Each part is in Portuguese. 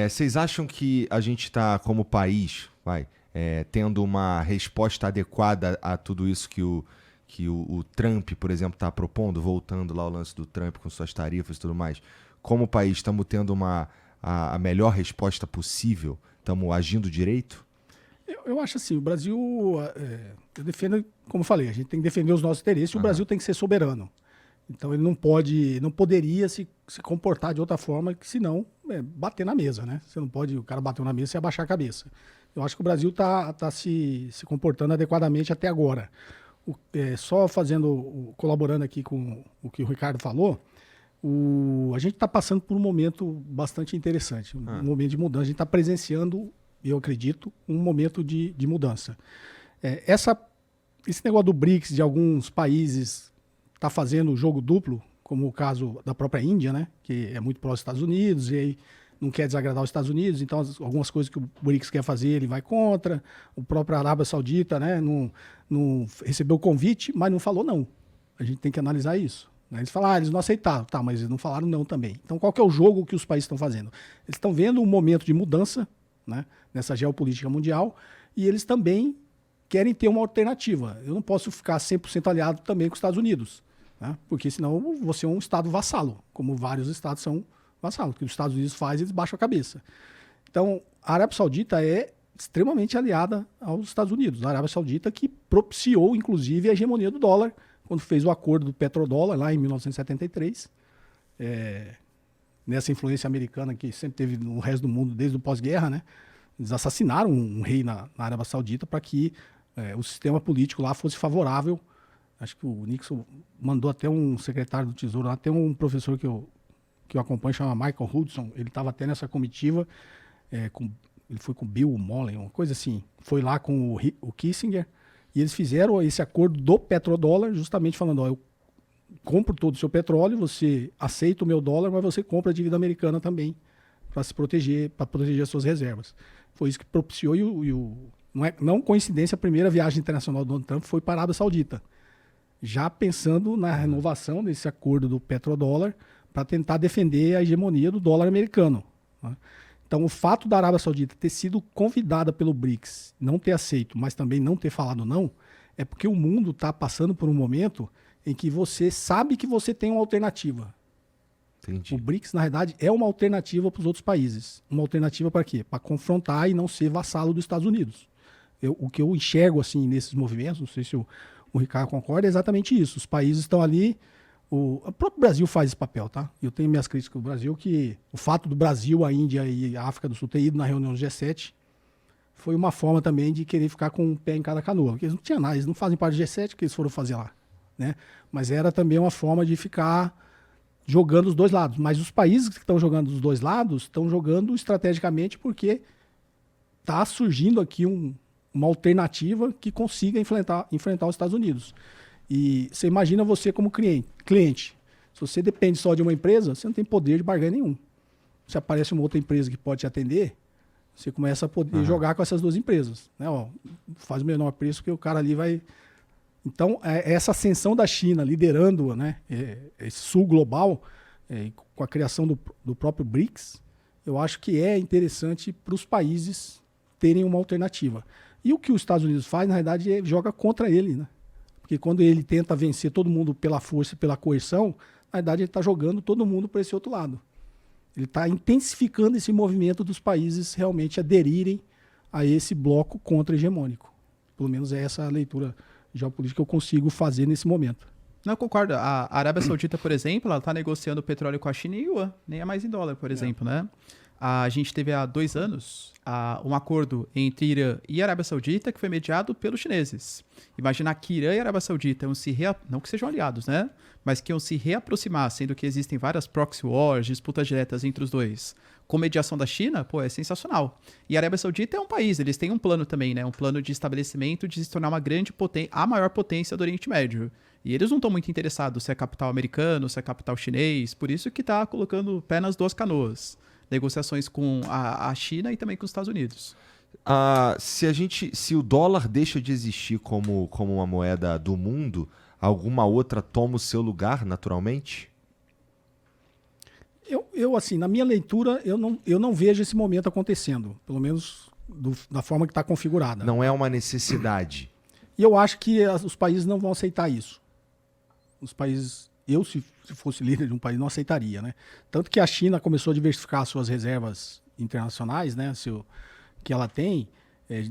Vocês acham que a gente está, como país, tendo uma resposta adequada a tudo isso que o Trump, por exemplo, está propondo, voltando lá ao lance do Trump com suas tarifas e tudo mais? Como país, estamos tendo a melhor resposta possível? Estamos agindo direito? Eu acho assim, o Brasil, eu defendo, como eu falei, a gente tem que defender os nossos interesses e o Brasil tem que ser soberano. Então ele não poderia se comportar de outra forma que senão bater na mesa, né? Você não pode, o cara bateu na mesa e abaixar a cabeça. Eu acho que o Brasil está se comportando adequadamente até agora. Só colaborando aqui com o que o Ricardo falou, a gente está passando por um momento bastante interessante, um momento de mudança. A gente está presenciando, eu acredito, um momento de mudança. Esse negócio do BRICS, de alguns países está fazendo jogo duplo, como o caso da própria Índia, né, que é muito próximo dos Estados Unidos e aí não quer desagradar os Estados Unidos, então algumas coisas que o BRICS quer fazer ele vai contra. O próprio Arábia Saudita, né, não recebeu o convite, mas não falou não. A gente tem que analisar isso. Né? Eles falaram, eles não aceitaram, tá, mas eles não falaram não também. Então qual que é o jogo que os países estão fazendo? Eles estão vendo um momento de mudança, né, nessa geopolítica mundial e eles também querem ter uma alternativa. Eu não posso ficar 100% aliado também com os Estados Unidos. Né? Porque senão você é um Estado vassalo, como vários Estados são vassalos. O que os Estados Unidos faz, eles baixam a cabeça. Então, a Arábia Saudita é extremamente aliada aos Estados Unidos. A Arábia Saudita que propiciou, inclusive, a hegemonia do dólar, quando fez o acordo do petrodólar, lá em 1973. Nessa influência americana que sempre teve no resto do mundo, desde o pós-guerra, né? Eles assassinaram um rei na Arábia Saudita para que o sistema político lá fosse favorável. Acho que o Nixon mandou até um secretário do Tesouro, até um professor que eu acompanho, chama Michael Hudson, ele estava até nessa comitiva, ele foi com Bill Mullen, uma coisa assim, foi lá com o Kissinger, e eles fizeram esse acordo do petrodólar, justamente falando, eu compro todo o seu petróleo, você aceita o meu dólar, mas você compra a dívida americana também, para se proteger, para proteger as suas reservas. Foi isso que propiciou, não coincidência, a primeira viagem internacional do Donald Trump foi para a Arábia Saudita, já pensando na renovação desse acordo do petrodólar para tentar defender a hegemonia do dólar americano. Né? Então, o fato da Arábia Saudita ter sido convidada pelo BRICS, não ter aceito, mas também não ter falado não, é porque o mundo está passando por um momento em que você sabe que você tem uma alternativa. Entendi. O BRICS, na verdade, é uma alternativa para os outros países. Uma alternativa para quê? Para confrontar e não ser vassalo dos Estados Unidos. O que eu enxergo assim nesses movimentos, não sei se o Ricardo concorda, é exatamente isso. Os países estão ali, o próprio Brasil faz esse papel, tá? Eu tenho minhas críticas do Brasil, que o fato do Brasil, a Índia e a África do Sul ter ido na reunião do G7 foi uma forma também de querer ficar com um pé em cada canoa. Porque eles não tinham nada, eles não fazem parte do G7, que eles foram fazer lá. Né? Mas era também uma forma de ficar jogando os dois lados. Mas os países que estão jogando os dois lados estão jogando estrategicamente porque está surgindo aqui uma alternativa que consiga enfrentar os Estados Unidos. E você imagina você como cliente. Se você depende só de uma empresa, você não tem poder de barganha nenhum. Se aparece uma outra empresa que pode te atender, você começa a poder jogar com essas duas empresas. Né? Ó, faz o menor preço que o cara ali vai... Então, essa ascensão da China liderando, né, esse sul global, com a criação do próprio BRICS, eu acho que é interessante para os países terem uma alternativa. E o que os Estados Unidos faz, na verdade, joga contra ele. Né? Porque quando ele tenta vencer todo mundo pela força e pela coerção, na verdade ele está jogando todo mundo para esse outro lado. Ele está intensificando esse movimento dos países realmente aderirem a esse bloco contra-hegemônico. Pelo menos é essa a leitura geopolítica que eu consigo fazer nesse momento. Não, eu concordo. A Arábia Saudita, por exemplo, ela está negociando petróleo com a China em yuan, nem é mais em dólar, por exemplo, né? A gente teve há 2 anos um acordo entre Irã e Arábia Saudita que foi mediado pelos chineses. Imaginar que Irã e Arábia Saudita iam não que sejam aliados, né? Mas que iam se reaproximar, sendo que existem várias proxy wars, disputas diretas entre os dois. Com mediação da China, pô, é sensacional. E a Arábia Saudita é um país, eles têm um plano também, né? Um plano de estabelecimento de se tornar uma grande potência, a maior potência do Oriente Médio. E eles não estão muito interessados se é capital americano, se é capital chinês, por isso que está colocando pé nas duas canoas. Negociações com a China e também com os Estados Unidos. Se o dólar deixa de existir como uma moeda do mundo, alguma outra toma o seu lugar naturalmente? Assim, na minha leitura, eu não vejo esse momento acontecendo, pelo menos da forma que está configurada. Não é uma necessidade. E eu acho que os países não vão aceitar isso. Os países, se fosse líder de um país, não aceitaria, né? Tanto que a China começou a diversificar suas reservas internacionais, né? Que ela tem,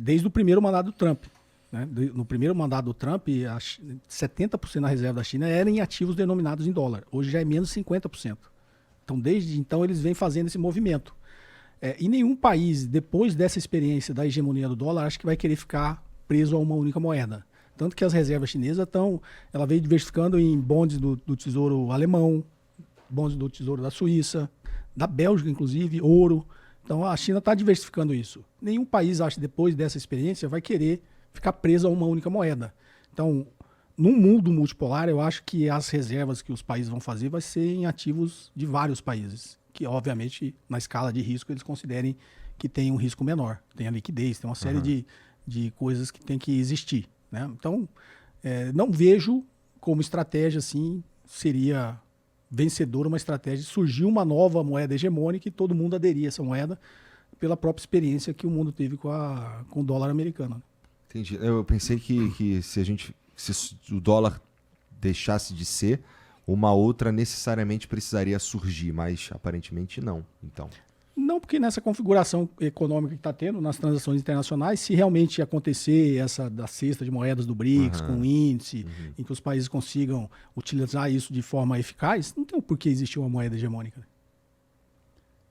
desde o primeiro mandato do Trump. Né? No primeiro mandato do Trump, 70% da reserva da China era em ativos denominados em dólar. Hoje já é menos 50%. Então, desde então, eles vêm fazendo esse movimento. E nenhum país, depois dessa experiência da hegemonia do dólar, acho que vai querer ficar preso a uma única moeda. Tanto que as reservas chinesas ela veio diversificando em bonds do Tesouro Alemão, bonds do Tesouro da Suíça, da Bélgica, inclusive, ouro. Então, a China está diversificando isso. Nenhum país, acho, depois dessa experiência, vai querer ficar preso a uma única moeda. Então, num mundo multipolar, eu acho que as reservas que os países vão fazer vai ser em ativos de vários países, que obviamente na escala de risco eles considerem que tem um risco menor, tem a liquidez, tem uma série de coisas que tem que existir. Né? Então, não vejo como estratégia assim, seria vencedora uma estratégia de surgir uma nova moeda hegemônica e todo mundo aderir a essa moeda pela própria experiência que o mundo teve com o dólar americano. Entendi. Eu pensei que se o dólar deixasse de ser, uma outra necessariamente precisaria surgir, mas aparentemente não. Então. Não, porque nessa configuração econômica que está tendo nas transações internacionais, se realmente acontecer essa da cesta de moedas do BRICS, com um índice, em que os países consigam utilizar isso de forma eficaz, não tem o porquê existir uma moeda hegemônica.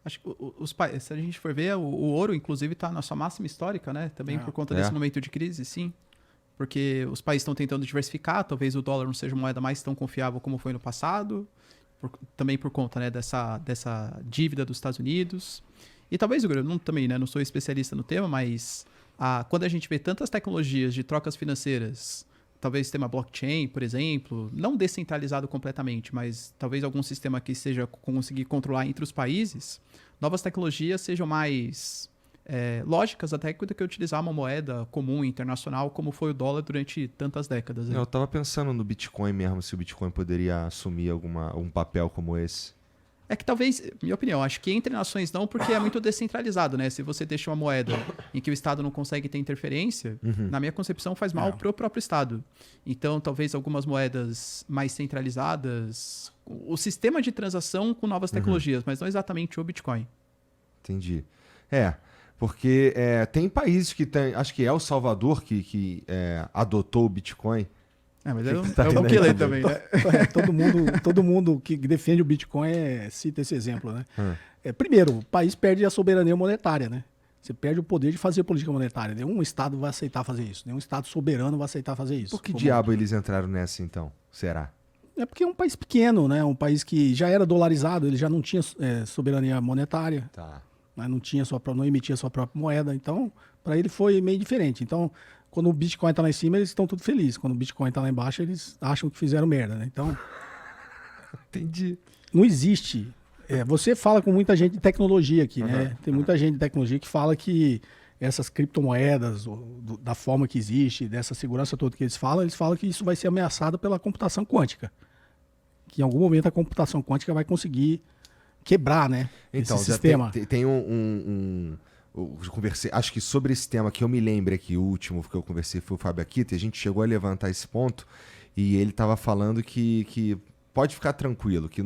Acho que se a gente for ver, o ouro, inclusive, está na sua máxima histórica, né? Também por conta desse momento de crise, sim. Porque os países estão tentando diversificar, talvez o dólar não seja uma moeda mais tão confiável como foi no passado, também por conta, né, dessa dívida dos Estados Unidos. E talvez, eu também, né, não sou especialista no tema, mas quando a gente vê tantas tecnologias de trocas financeiras, talvez sistema blockchain, por exemplo, não descentralizado completamente, mas talvez algum sistema que seja conseguir controlar entre os países, novas tecnologias sejam mais lógicas até do que utilizar uma moeda comum internacional como foi o dólar durante tantas décadas. Né? Eu estava pensando no Bitcoin mesmo, se o Bitcoin poderia assumir um papel como esse. É que talvez, minha opinião, acho que entre nações não, porque é muito descentralizado, né? Se você deixa uma moeda em que o Estado não consegue ter interferência, na minha concepção faz mal para o próprio Estado. Então, talvez algumas moedas mais centralizadas, o sistema de transação com novas tecnologias, mas não exatamente o Bitcoin. Entendi. Porque tem países que tem, acho que El Salvador que adotou o Bitcoin. Mas é um bukele também, né? Todo mundo que defende o Bitcoin cita esse exemplo, né? Primeiro, o país perde a soberania monetária, né? Você perde o poder de fazer política monetária. Nenhum Estado vai aceitar fazer isso. Nenhum Estado soberano vai aceitar fazer isso. Por que diabo eles entraram nessa, então? Será? É porque é um país pequeno, né? Um país que já era dolarizado, ele já não tinha soberania monetária. Tá. Né? Não emitia sua própria moeda. Então, para ele foi meio diferente. Então, quando o Bitcoin está lá em cima, eles estão tudo felizes. Quando o Bitcoin está lá embaixo, eles acham que fizeram merda, né? Então, entendi. Não existe. Você fala com muita gente de tecnologia aqui, né? Tem muita gente de tecnologia que fala que essas criptomoedas, da forma que existe, dessa segurança toda que eles falam que isso vai ser ameaçado pela computação quântica. Que em algum momento a computação quântica vai conseguir quebrar, né? Então, esse sistema. Tem eu conversei, acho que sobre esse tema que eu me lembro aqui, o último que eu conversei foi o Fábio Akita, e a gente chegou a levantar esse ponto, e ele estava falando que pode ficar tranquilo, que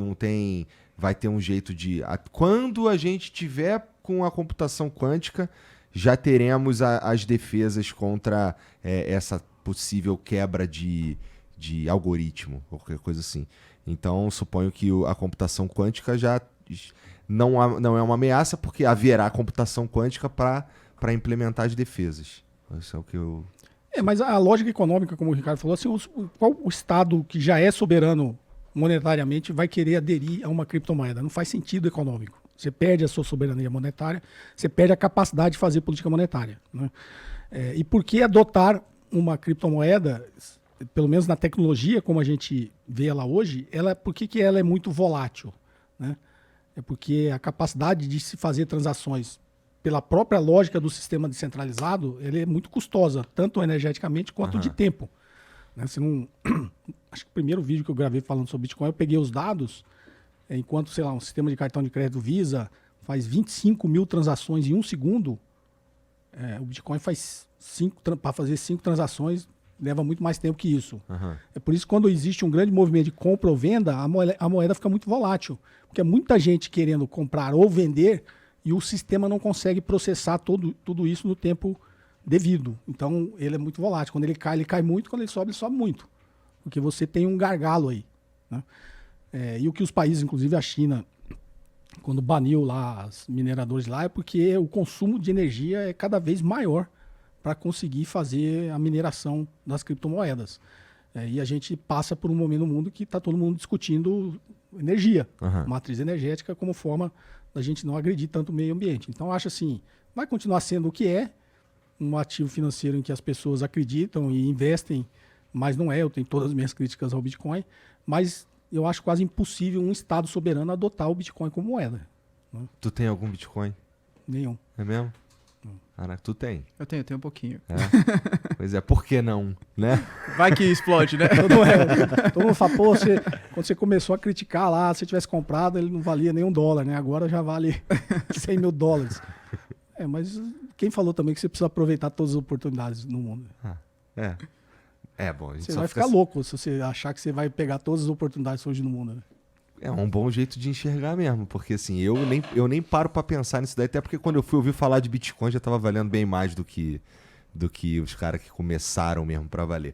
vai ter um jeito de... Quando a gente tiver com a computação quântica, já teremos as defesas contra essa possível quebra de algoritmo, ou qualquer coisa assim. Então, suponho que a computação quântica já... Não é uma ameaça, porque haverá computação quântica para implementar as defesas. Isso é o que eu... mas a lógica econômica, como o Ricardo falou, assim, qual o Estado que já é soberano monetariamente vai querer aderir a uma criptomoeda? Não faz sentido econômico. Você perde a sua soberania monetária, você perde a capacidade de fazer política monetária. Né? E por que adotar uma criptomoeda, pelo menos na tecnologia, como a gente vê ela hoje, por que ela é muito volátil? Né? É porque a capacidade de se fazer transações pela própria lógica do sistema descentralizado, ele é muito custosa, tanto energeticamente quanto de tempo. Né? Acho que o primeiro vídeo que eu gravei falando sobre Bitcoin, eu peguei os dados enquanto, sei lá, um sistema de cartão de crédito Visa faz 25 mil transações em um segundo, o Bitcoin faz para fazer 5 transações leva muito mais tempo que isso. Aham. É por isso que quando existe um grande movimento de compra ou venda, a moeda fica muito volátil. Porque é muita gente querendo comprar ou vender e o sistema não consegue processar tudo isso no tempo devido. Então, ele é muito volátil. Quando ele cai muito. Quando ele sobe muito. Porque você tem um gargalo aí. Né? E o que os países, inclusive a China, quando baniu lá os mineradores lá, é porque o consumo de energia é cada vez maior para conseguir fazer a mineração das criptomoedas. E a gente passa por um momento no mundo que está todo mundo discutindo energia, matriz energética, como forma da gente não agredir tanto o meio ambiente. Então, eu acho assim, vai continuar sendo o que é, um ativo financeiro em que as pessoas acreditam e investem, mas não é, eu tenho todas as minhas críticas ao Bitcoin, mas eu acho quase impossível um Estado soberano adotar o Bitcoin como moeda. Né? Tu tem algum Bitcoin? Nenhum. É mesmo? Caraca, tu tem. Eu tenho um pouquinho. Pois é, por que não, né? Vai que explode, né? Todo mundo fala, pô, quando você começou a criticar lá, se você tivesse comprado, ele não valia nem $1, né? Agora já vale $100 mil. Mas quem falou também que você precisa aproveitar todas as oportunidades no mundo? Bom, a gente Você só vai fica ficar louco se você achar que você vai pegar todas as oportunidades hoje no mundo, né? É um bom jeito de enxergar mesmo, porque assim, eu nem paro pra pensar nisso daí, até porque quando eu fui ouvir falar de Bitcoin já tava valendo bem mais do que os caras que começaram mesmo pra valer.